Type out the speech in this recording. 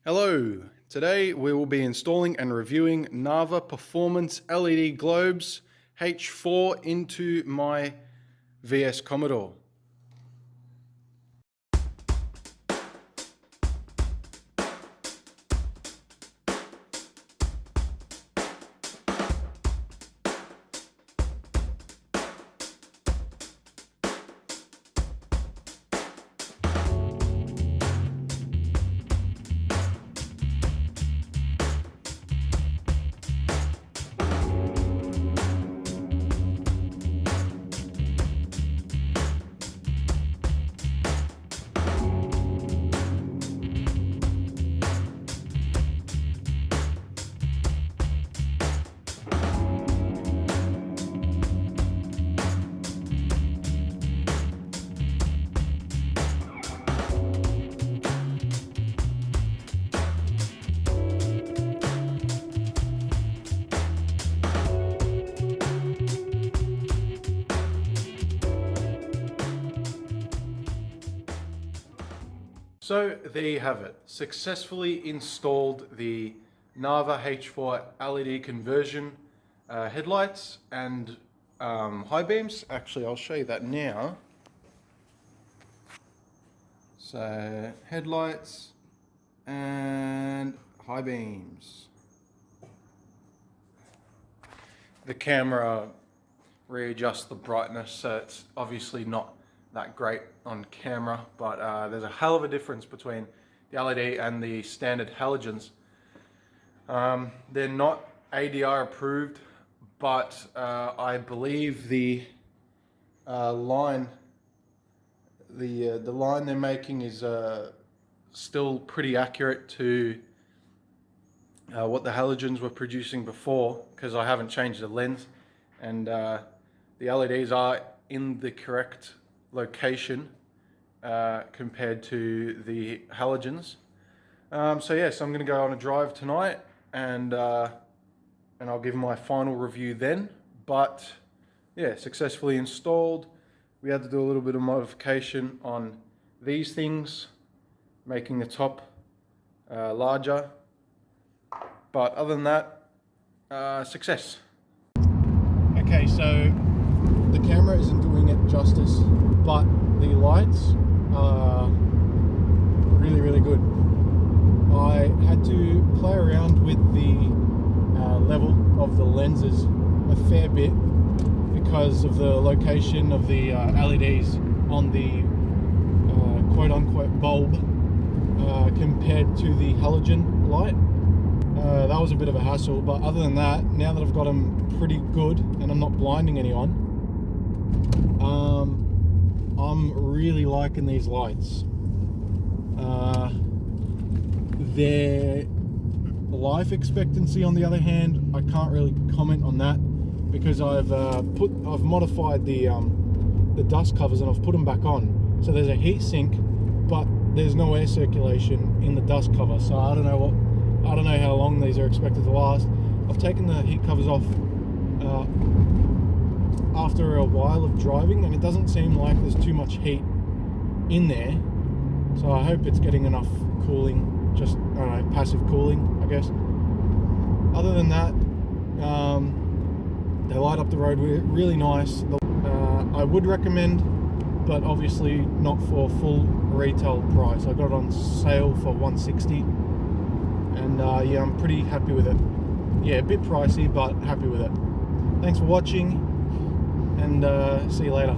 Hello, today we will be installing and reviewing Narva Performance LED globes H4 into my VS Commodore. So there you have it. Successfully installed the Narva H4 LED conversion headlights and high beams. Actually, I'll show you that now. So headlights and high beams. The camera readjusts the brightness, so it's obviously not that great on camera, but there's a hell of a difference between the LED and the standard halogens. They're not ADR approved, but I believe the line they're making is still pretty accurate to what the halogens were producing before, because I haven't changed the lens, and the LEDs are in the correct location compared to the halogens. So yes, I'm going to go on a drive tonight, and I'll give my final review then. But yeah, successfully installed. We had to do a little bit of modification on these things, making the top larger. But other than that, success. Okay, so the camera isn't doing it justice, but the lights are really good. I had to play around with the level of the lenses a fair bit because of the location of the LEDs on the quote-unquote bulb compared to the halogen light. That was a bit of a hassle, but other than that, now that I've got them pretty good and I'm not blinding anyone, I'm really liking these lights. Their life expectancy, on the other hand, I can't really comment on that because I've modified the dust covers and I've put them back on. So there's a heat sink, but there's no air circulation in the dust cover. So I don't know how long these are expected to last. I've taken the heat covers off after a while of driving, and it doesn't seem like there's too much heat in there, so I hope it's getting enough cooling, just, I don't know, passive cooling, I guess. Other than that, they light up the road really nice. I would recommend, but obviously not for full retail price. I got it on sale for $160, and yeah, I'm pretty happy with it. Yeah, a bit pricey, but happy with it. Thanks for watching, and see you later.